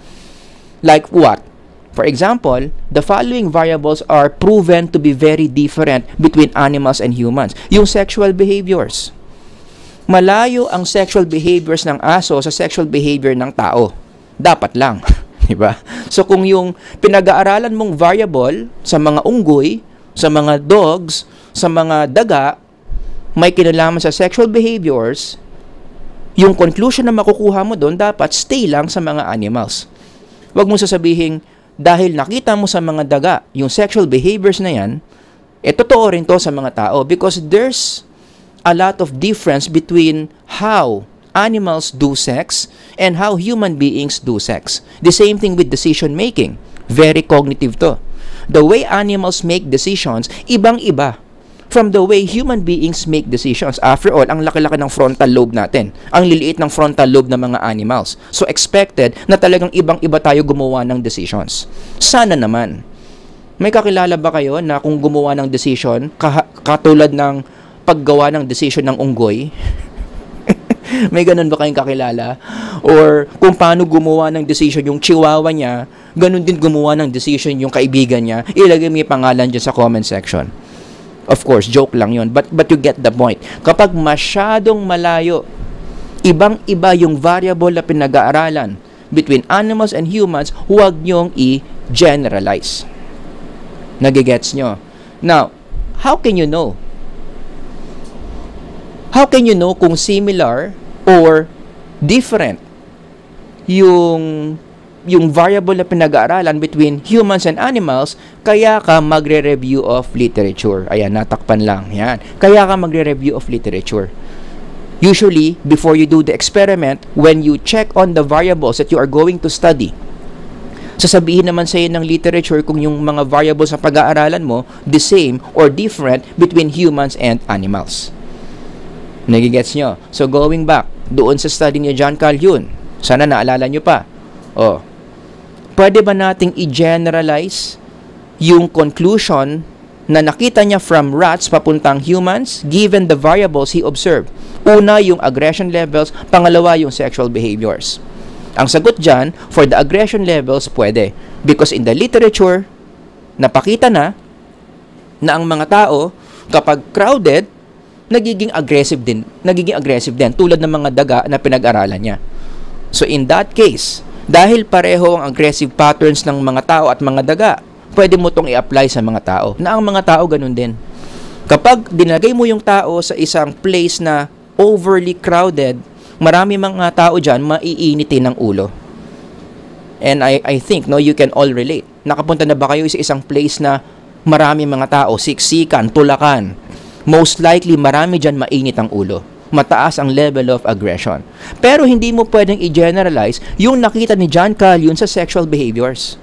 Like what? For example, the following variables are proven to be very different between animals and humans. Yung sexual behaviors. Malayo ang sexual behaviors ng aso sa sexual behavior ng tao. Dapat lang. Diba? So kung yung pinag-aaralan mong variable sa mga unggoy, sa mga dogs, sa mga daga, may kinalaman sa sexual behaviors, yung conclusion na makukuha mo doon dapat stay lang sa mga animals. Huwag mong sasabihin, dahil nakita mo sa mga daga yung sexual behaviors na yan, totoo rin to sa mga tao because there's a lot of difference between how animals do sex and how human beings do sex. The same thing with decision making. Very cognitive to. The way animals make decisions, ibang-iba from the way human beings make decisions. After all, ang laki-laki ng frontal lobe natin. Ang liliit ng frontal lobe ng mga animals. So, expected na talagang ibang-iba tayo gumawa ng decisions. Sana naman. May kakilala ba kayo na kung gumawa ng decision, katulad ng paggawa ng decision ng unggoy? May ganun ba kayong kakilala? Or kung paano gumawa ng decision yung chihuahua niya, ganun din gumawa ng decision yung kaibigan niya, ilagay mo yung pangalan dyan sa comment section. Of course, joke lang yun. But you get the point. Kapag masyadong malayo, ibang-iba yung variable na pinag-aaralan between animals and humans, huwag nyong i-generalize. Nagigets nyo? Now, how can you know? How can you know kung similar or different yung variable na pinag-aaralan between humans and animals? Kaya ka magre-review of literature. Ayan, natakpan lang. Yan. Kaya ka magre-review of literature. Usually, before you do the experiment, when you check on the variables that you are going to study, sasabihin naman sa'yo ng literature kung yung mga variables na pag-aaralan mo, the same or different between humans and animals. Nagigets nyo? So, going back, doon sa study ni John Calhoun, sana naalala nyo pa. Pwede ba nating i-generalize yung conclusion na nakita niya from rats papuntang humans given the variables he observed? Una, yung aggression levels. Pangalawa, yung sexual behaviors. Ang sagot dyan, for the aggression levels, pwede. Because in the literature, napakita na na ang mga tao, kapag crowded, nagiging aggressive din tulad ng mga daga na pinag-aralan niya. So in that case, dahil pareho ang aggressive patterns ng mga tao at mga daga, pwede mo itong i-apply sa mga tao, na ang mga tao ganun din. Kapag dinagay mo yung tao sa isang place na overly crowded, marami mga tao dyan maiinitin ng ulo. And I think, you can all relate. Nakapunta na ba kayo sa isang place na marami mga tao, siksikan, tulakan? Most likely, marami dyan mainit ang ulo. Mataas ang level of aggression. Pero hindi mo pwedeng i-generalize yung nakita ni John Calhoun sa sexual behaviors.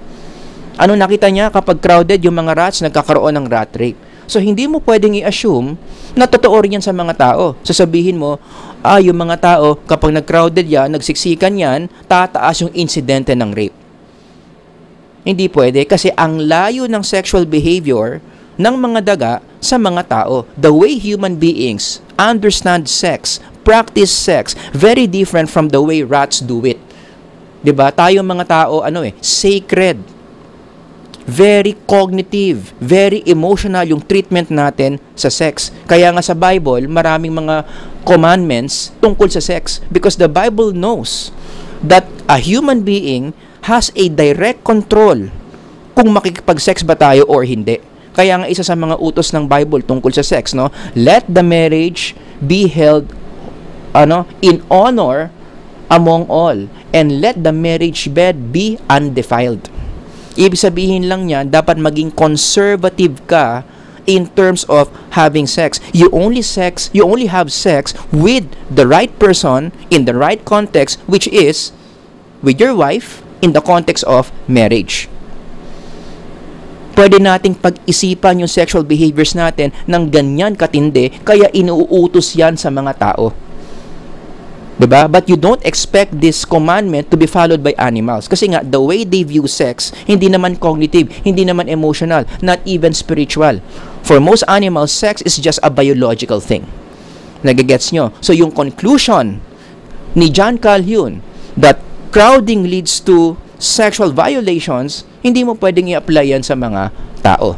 Ano nakita niya kapag crowded yung mga rats, nagkakaroon ng rat rape? So, hindi mo pwedeng i-assume na totoo rin yan sa mga tao. Sasabihin mo, yung mga tao, kapag nag-crowded yan, nagsiksikan yan, tataas yung insidente ng rape. Hindi pwede kasi ang layo ng sexual behavior ng mga daga sa mga tao. The way human beings understand sex, practice sex, very different from the way rats do it. 'Di ba? Tayo mga tao, sacred. Very cognitive, very emotional yung treatment natin sa sex. Kaya nga sa Bible, maraming mga commandments tungkol sa sex because the Bible knows that a human being has a direct control kung makikipag-sex ba tayo or hindi. Kaya nga isa sa mga utos ng Bible tungkol sa sex, let the marriage be held in honor among all, and let the marriage bed be undefiled. Ibig sabihin lang niya, dapat maging conservative ka in terms of having sex. You only have sex with the right person in the right context, which is with your wife in the context of marriage. Pwede nating pag-isipan yung sexual behaviors natin ng ganyan katindi, kaya inuutos yan sa mga tao. Diba? But you don't expect this commandment to be followed by animals. Kasi nga, the way they view sex, hindi naman cognitive, hindi naman emotional, not even spiritual. For most animals, sex is just a biological thing. Nagigets nyo? So yung conclusion ni John Calhoun that crowding leads to sexual violations, hindi mo pwedeng i-apply yan sa mga tao.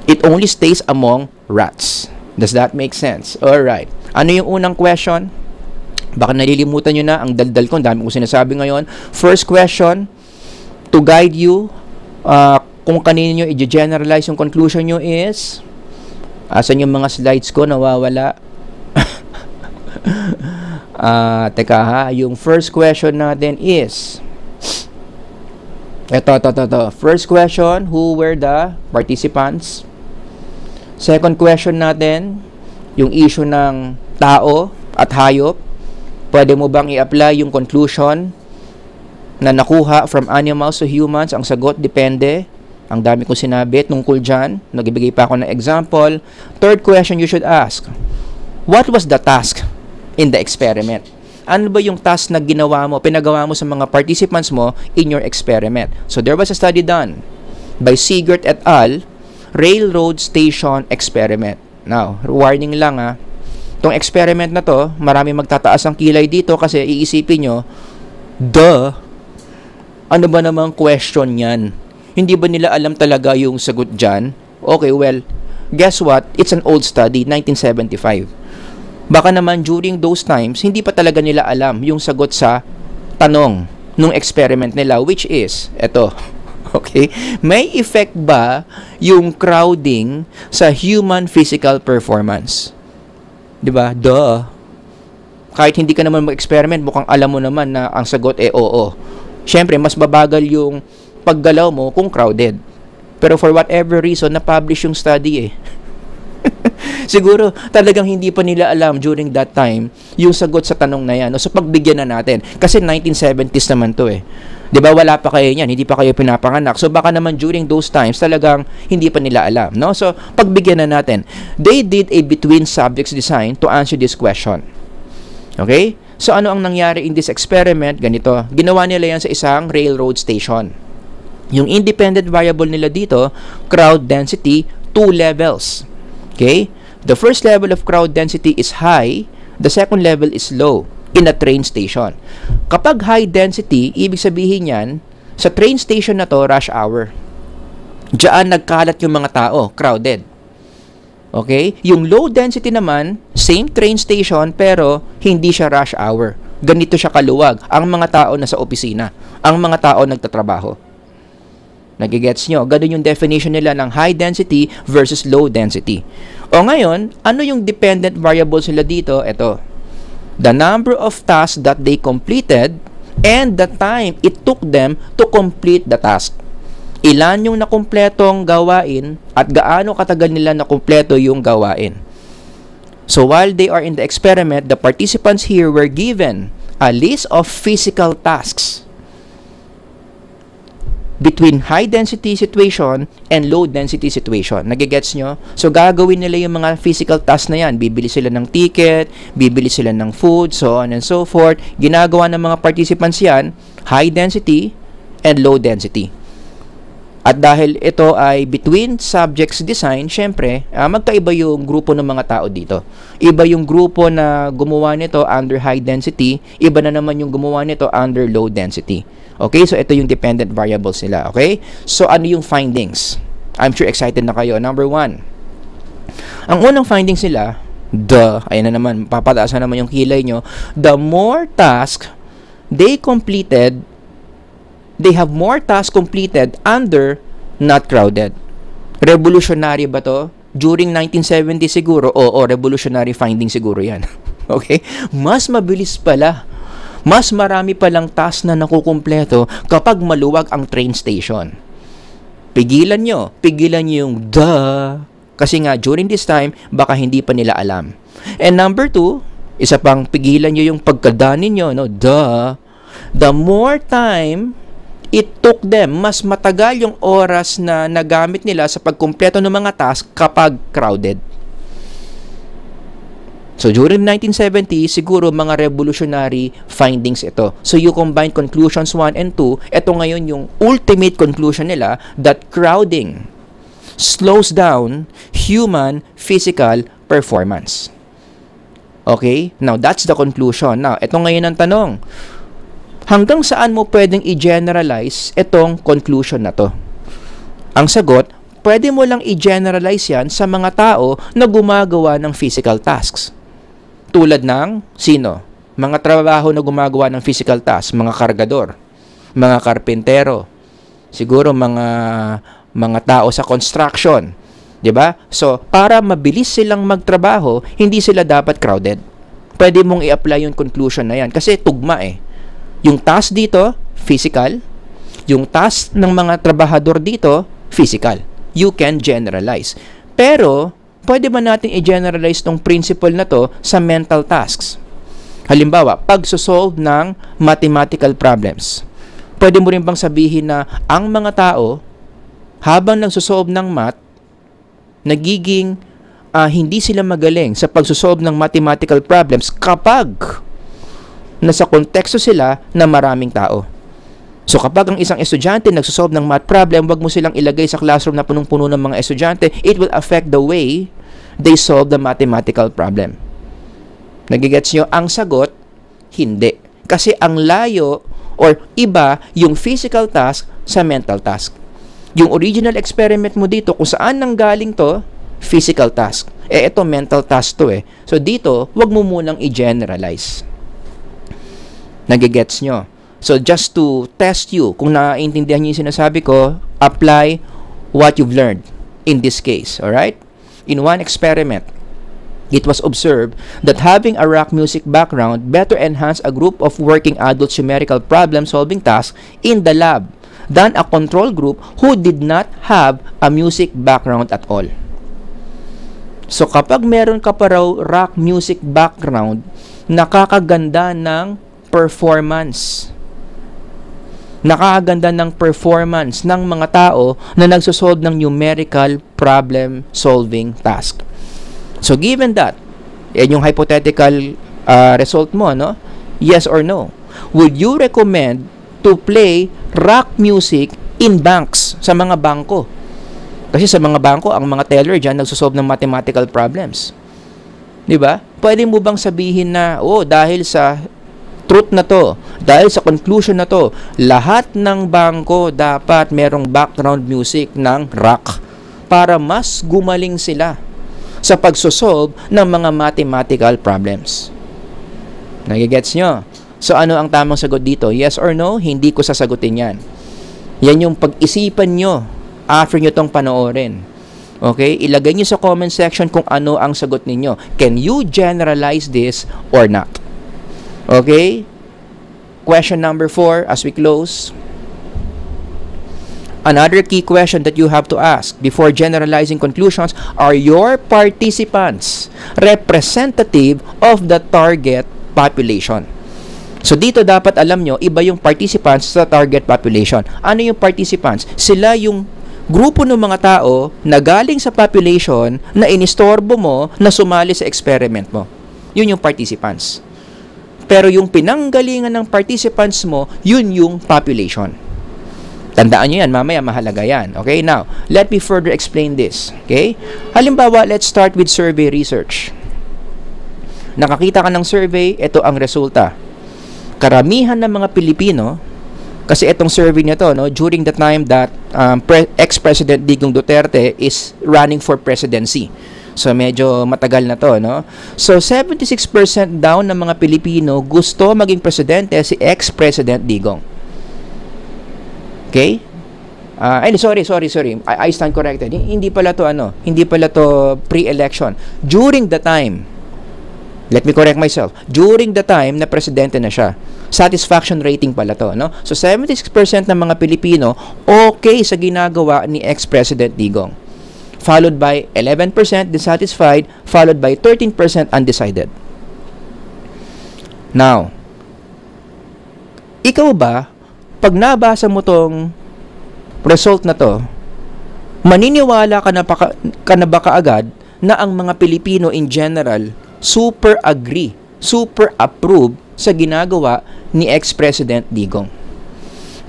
It only stays among rats. Does that make sense? Alright. Ano yung unang question? Baka nalilimutan nyo na, ang daldal ko, ang dami kong sinasabi ngayon. First question, to guide you, kung kanino nyo i-generalize yung conclusion nyo is, asan yung mga slides ko, nawawala. Teka ha, yung first question natin is, ito. First question, who were the participants? Second question natin, yung issue ng tao at hayop. Pwede mo bang i-apply yung conclusion na nakuha from animals to humans? Ang sagot, depende. Ang dami kong sinabi tungkol dyan. Nagbibigay pa ako ng example. Third question you should ask, what was the task in the experiment? Ano ba yung task na pinagawa mo sa mga participants mo in your experiment? So there was a study done by Siegert et al., Railroad Station Experiment. Now, warning lang itong experiment na to, marami magtataas ang kilay dito kasi iisipin nyo, ano ba namang question yan? Hindi ba nila alam talaga yung sagot dyan? Okay, well, guess what? It's an old study, 1975. Baka naman during those times, hindi pa talaga nila alam yung sagot sa tanong nung experiment nila, which is, eto, okay, may effect ba yung crowding sa human physical performance? Diba? Kahit hindi ka naman mag-experiment, mukhang alam mo naman na ang sagot oo. Siyempre, mas babagal yung paggalaw mo kung crowded. Pero for whatever reason, na-publish yung study Siguro, talagang hindi pa nila alam during that time yung sagot sa tanong na yan. So, pagbigyan na natin. Kasi 1970s naman to Diba, wala pa kayo yan, hindi pa kayo pinapanganak. So, baka naman during those times, talagang hindi pa nila alam, no? So, pagbigyan na natin. They did a between subjects design to answer this question. Okay? So, ano ang nangyari in this experiment? Ganito. Ginawa nila yan sa isang railroad station. Yung independent variable nila dito, crowd density, 2 levels. Okay? The first level of crowd density is high. The second level is low in a train station. Kapag high density, ibig sabihin yan, sa train station na to, rush hour. Diyan nagkalat yung mga tao, crowded. Okay? Yung low density naman, same train station pero hindi siya rush hour. Ganito siya kaluwag. Ang mga tao nasa opisina. Ang mga tao nagtatrabaho. Nagigets nyo? Ganun yung definition nila ng high density versus low density. O ngayon, ano yung dependent variables nila dito? Ito. The number of tasks that they completed and the time it took them to complete the task. Ilan yung nakumpletong gawain at gaano katagal nila nakumpleto yung gawain. So while they are in the experiment, the participants here were given a list of physical tasks between high density situation and low density situation. Nagigets nyo? So gagawin nila yung mga physical tasks na yan. Bibili sila ng ticket, bibili sila ng food, so on and so forth. Ginagawa ng mga participants yan, high density and low density. At dahil ito ay between subjects design, syempre, magkaiba yung grupo ng mga tao dito. Iba yung grupo na gumawa nito under high density, iba na naman yung gumawa nito under low density. Okay, so ito yung dependent variables nila. Okay, so ano yung findings? I'm sure excited na kayo. Number 1, ang unang findings nila, ayan na naman, papataas na naman yung kilay nyo, the more tasks they completed, they have more tasks completed under not crowded. Revolutionary ba to? During 1970 siguro, o revolutionary finding siguro yan. Okay? Mas mabilis pala. Mas marami palang tasks na nakukumpleto kapag maluwag ang train station. Pigilan nyo yung kasi nga during this time, baka hindi pa nila alam. And number 2, isa pang pigilan nyo yung pagkadanin nyo, no? The more time it took them, mas matagal yung oras na nagamit nila sa pagkumpleto ng mga task kapag crowded. So, during 1970, siguro mga revolutionary findings ito. So, you combine conclusions 1 and 2. Ito ngayon yung ultimate conclusion nila that crowding slows down human physical performance. Okay? Now, that's the conclusion. Now, ito ngayon ang tanong. Hanggang saan mo pwedeng i-generalize itong conclusion na to? Ang sagot, pwede mo lang i-generalize yan sa mga tao na gumagawa ng physical tasks. Tulad ng sino? Mga trabaho na gumagawa ng physical tasks, mga kargador, mga karpentero, siguro mga tao sa construction, 'di ba? So, para mabilis silang magtrabaho, hindi sila dapat crowded. Pwede mong i-apply yung conclusion na yan kasi tugma eh. Yung task dito, physical. Yung task ng mga trabahador dito, physical. You can generalize. Pero, pwede ba natin i-generalize tong principle na to sa mental tasks? Halimbawa, pagsosolve ng mathematical problems. Pwede mo rin bang sabihin na ang mga tao, habang nagsosolve ng math, nagiging hindi sila magaling sa pagsosolve ng mathematical problems kapag nasa konteksto sila na maraming tao. So kapag ang isang estudyante nagsosolve ng math problem, wag mo silang ilagay sa classroom na punong-puno ng mga estudyante. It will affect the way they solve the mathematical problem. Nagigets nyo? Ang sagot, hindi. Kasi ang layo or iba yung physical task sa mental task. Yung original experiment mo dito, kung saan nanggaling to, physical task. Ito mental task to eh. So dito, wag mo munang i-generalize. Nagigets nyo? So, just to test you, kung naiintindihan niyo yung sinasabi ko, apply what you've learned in this case, alright? In one experiment, it was observed that having a rock music background better enhanced a group of working adults' numerical problem-solving tasks in the lab than a control group who did not have a music background at all. So, kapag meron ka pa raw rock music background, nakakaganda ng performance. Nakakaganda ng performance ng mga tao na nagsosolve ng numerical problem solving task. So given that, yan yung hypothetical result mo, no? Yes or no? Would you recommend to play rock music in banks, sa mga bangko? Kasi sa mga bangko, ang mga teller dyan nagsosolve ng mathematical problems. Di ba? Pwede mo bang sabihin na, dahil sa truth na to, dahil sa conclusion na to, lahat ng bangko dapat merong background music ng rock para mas gumaling sila sa pagsosolve ng mga mathematical problems. Nagigets nyo? So ano ang tamang sagot dito? Yes or no? Hindi ko sasagutin yan. Yan yung pag-isipan nyo after nyo tong panoorin. Okay? Ilagay nyo sa comment section kung ano ang sagot ninyo. Can you generalize this or not? Okay? Question number 4 as we close. Another key question that you have to ask before generalizing conclusions, are your participants representative of the target population? So dito dapat alam nyo, iba yung participants sa target population. Ano yung participants? Sila yung grupo ng mga tao na galing sa population na inistorbo mo na sumali sa experiment mo. Yun yung participants. Pero yung pinanggalingan ng participants mo, yun yung population. Tandaan nyo yan, mamaya mahalaga yan. Okay, now, let me further explain this. Okay? Halimbawa, let's start with survey research. Nakakita ka ng survey, ito ang resulta. Karamihan ng mga Pilipino, kasi itong survey nito, no, during the time that ex-President Digong Duterte is running for presidency. So, medyo matagal na to, no? So, 76% daw ng mga Pilipino gusto maging presidente si ex-President Digong. Okay? Sorry. I stand corrected. Hindi pala to pre-election. During the time, let me correct myself. During the time na presidente na siya, satisfaction rating pala to, no? So 76% ng mga Pilipino okay sa ginagawa ni ex-President Digong. Followed by 11% dissatisfied, followed by 13% undecided. Now, ikaw ba, pag nabasa mo tong result na to, maniniwala ka na ba kaagad na ang mga Pilipino in general super agree, super approve sa ginagawa ni ex-President Digong?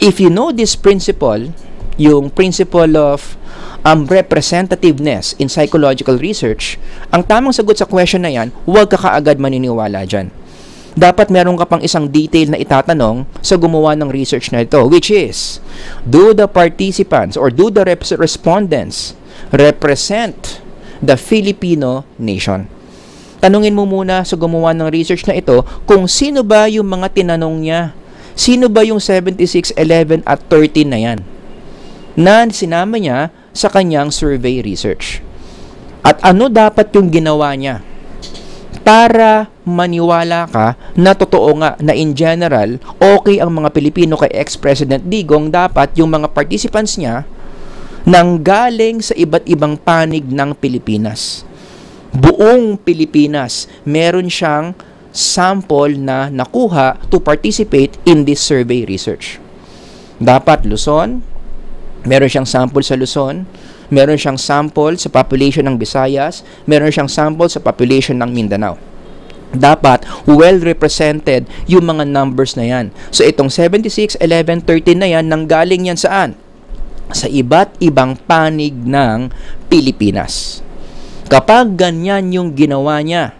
If you know this principle, yung principle of representativeness in psychological research, ang tamang sagot sa question na yan, huwag ka kaagad maniniwala dyan. Dapat meron ka pang isang detail na itatanong sa gumawa ng research na ito, which is, do the participants or do the respondents represent the Filipino nation? Tanungin mo muna sa gumawa ng research na ito kung sino ba yung mga tinanong niya. Sino ba yung 76, 11 at 13 na yan na sinama niya sa kanyang survey research? At ano dapat yung ginawa niya para maniwala ka na totoo nga na in general, okay ang mga Pilipino kay ex-President Digong? Dapat yung mga participants niya nanggaling sa iba't ibang panig ng Pilipinas. Buong Pilipinas, meron siyang sample na nakuha to participate in this survey research. Dapat Luzon, meron siyang sample sa Luzon, meron siyang sample sa population ng Visayas, meron siyang sample sa population ng Mindanao. Dapat well represented yung mga numbers na yan. So itong 76, 11, 13 na yan, nanggaling yan saan? Sa iba't ibang panig ng Pilipinas. Kapag ganyan yung ginawa niya,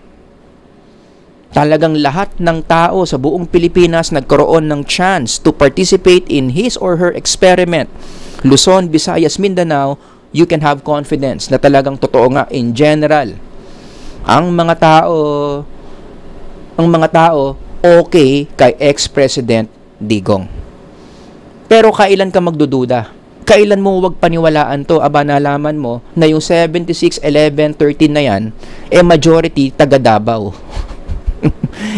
talagang lahat ng tao sa buong Pilipinas nagkaroon ng chance to participate in his or her experiment. Luzon, Visayas, Mindanao, you can have confidence na talagang totoo nga in general. Ang mga tao okay kay ex-President Digong. Pero kailan ka magdududa? Kailan mo wag paniwalaan to? Aba, nalaman mo na yung 76, 11, 13 na yan, majority taga Davao.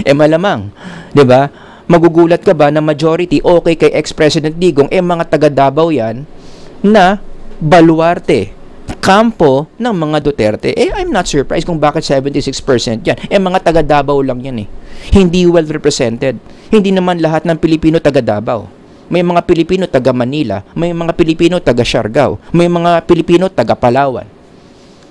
Malamang, 'di ba? Magugulat ka ba na majority okay kay ex-President Digong, mga taga Davao yan na baluarte, kampo ng mga Duterte? I'm not surprised kung bakit 76% yan. Mga taga Davao lang yan Hindi well represented. Hindi naman lahat ng Pilipino taga Davao. May mga Pilipino taga Manila, may mga Pilipino taga Siargao, may mga Pilipino taga Palawan.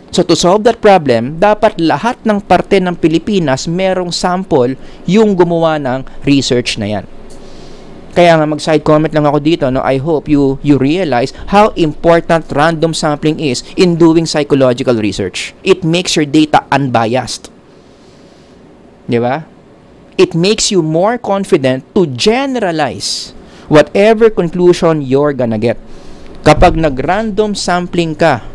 So to solve that problem, dapat lahat ng parte ng Pilipinas merong sample yung gumawa ng research na yan. Kaya nga mag-side comment lang ako dito, no? I hope you realize how important random sampling is in doing psychological research. It makes your data unbiased. Di ba? it makes you more confident to generalize whatever conclusion you're gonna get. Kapag nag-random sampling ka,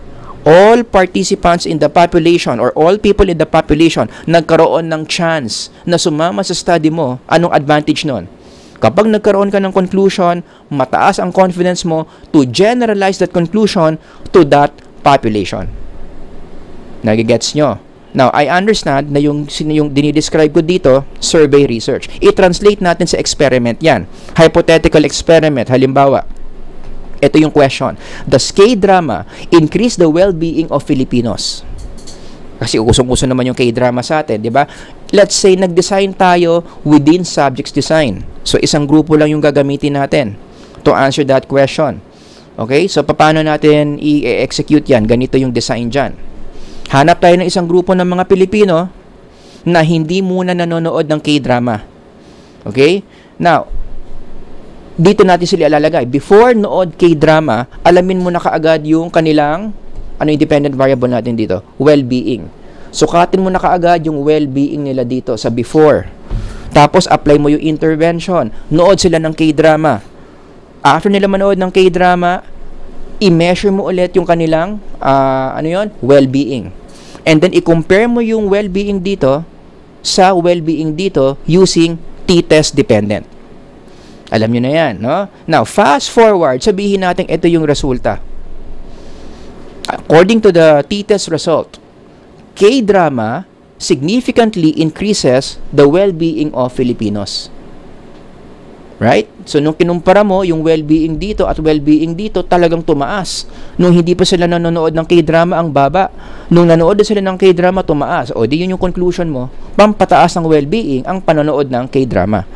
all participants in the population or all people in the population nagkaroon ng chance na sumama sa study mo, anong advantage nun? Kapag nagkaroon ka ng conclusion, mataas ang confidence mo to generalize that conclusion to that population. Nagigets nyo? Now, I understand na yung dinidescribe ko dito, survey research. I-translate natin sa experiment yan. Hypothetical experiment. Halimbawa, ito yung question. Does K-drama increase the well-being of Filipinos? Kasi usong-uso naman yung K-drama sa atin, di ba? Let's say, nag-design tayo within subjects design. So, isang grupo lang yung gagamitin natin to answer that question. Okay? So, paano natin i-execute yan? Ganito yung design dyan. Hanap tayo ng isang grupo ng mga Pilipino na hindi muna nanonood ng K-drama. Okay? Now, dito natin sila ilalagay. Before nood K-drama, alamin mo na kaagad yung kanilang independent variable natin dito? Well-being. Sukatin mo na kaagad yung well-being nila dito sa before. Tapos, apply mo yung intervention. Nood sila ng K-drama. After nila manood ng K-drama, i-measure mo ulit yung kanilang well-being. And then i-compare mo yung well-being dito sa well-being dito using t-test dependent. Alam nyo na yan, no? Now, fast forward, sabihin natin ito yung resulta. According to the t-test result, K-drama significantly increases the well-being of Filipinos. Right? So, nung kinumpara mo yung well-being dito at well-being dito, talagang tumaas. Nung hindi pa sila nanonood ng K-drama, ang baba. Nung nanood sila ng K-drama, tumaas. O, di yun yung conclusion mo. Pampataas ng well-being ang panonood ng K-drama.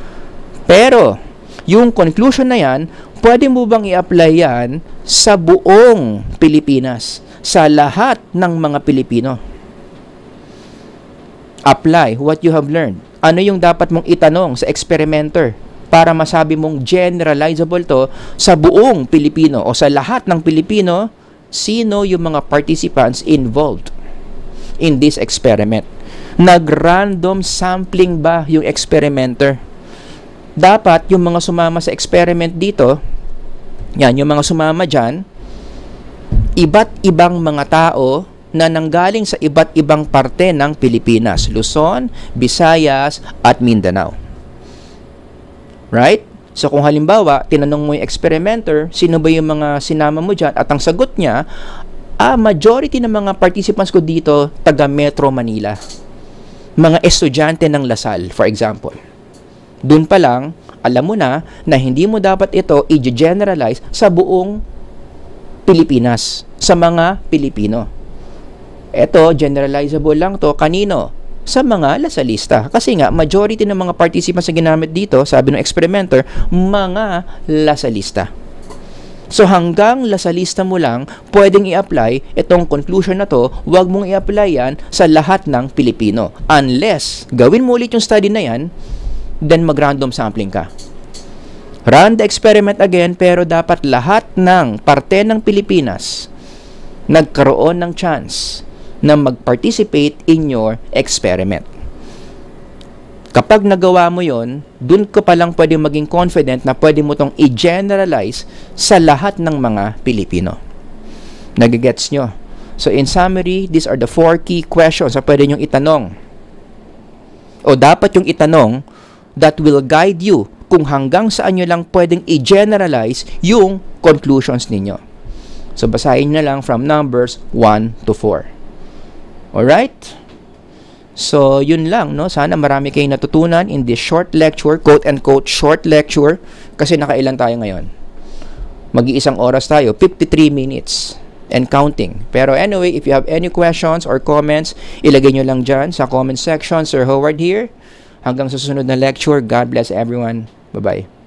Pero, yung conclusion na yan, pwede mo bang i-apply yan sa buong Pilipinas? Sa lahat ng mga Pilipino? Apply what you have learned. Ano yung dapat mong itanong sa experimenter para masabi mong generalizable to sa buong Pilipino o sa lahat ng Pilipino? Sino yung mga participants involved in this experiment? Nag-random sampling ba yung experimenter? Dapat yung mga sumama sa experiment dito, yan, yung mga sumama dyan, iba't ibang mga tao na nanggaling sa iba't ibang parte ng Pilipinas, Luzon, Visayas, at Mindanao. Right? So kung halimbawa, tinanong mo yung experimenter, sino ba yung mga sinama mo dyan? At ang sagot niya, majority ng mga participants ko dito, taga Metro Manila. Mga estudyante ng Lasal, for example. Doon pa lang, alam mo na hindi mo dapat ito i-generalize sa buong Pilipinas, sa mga Pilipino. Ito, generalizable lang to kanino? Sa mga Lasalista. Kasi nga, majority ng mga participants na ginamit dito, sabi ng experimenter, mga Lasalista. So, hanggang Lasalista mo lang, pwedeng i-apply itong conclusion na to, huwag mong i-apply yan sa lahat ng Pilipino. Unless, gawin mo ulit yung study na yan, then mag-random sampling ka. Run the experiment again, pero dapat lahat ng parte ng Pilipinas nagkaroon ng chance na mag-participate in your experiment. Kapag nagawa mo yon, dun ka palang pwede maging confident na pwede mo tong i-generalize sa lahat ng mga Pilipino. Nagigets nyo? So in summary, these are the 4 key questions na pwede nyong itanong. O dapat yung itanong that will guide you kung hanggang saan nyo lang pwedeng i-generalize yung conclusions ninyo. So basahin nyo lang from numbers 1 to 4. Alright? So, yun lang, no? Sana marami kayong natutunan in this short lecture, quote-unquote short lecture, kasi nakailan tayo ngayon? Mag-iisang oras tayo, 53 minutes and counting. Pero anyway, if you have any questions or comments, ilagay nyo lang dyan sa comment section. Sir Howard here. Hanggang sa susunod na lecture, God bless everyone. Bye-bye.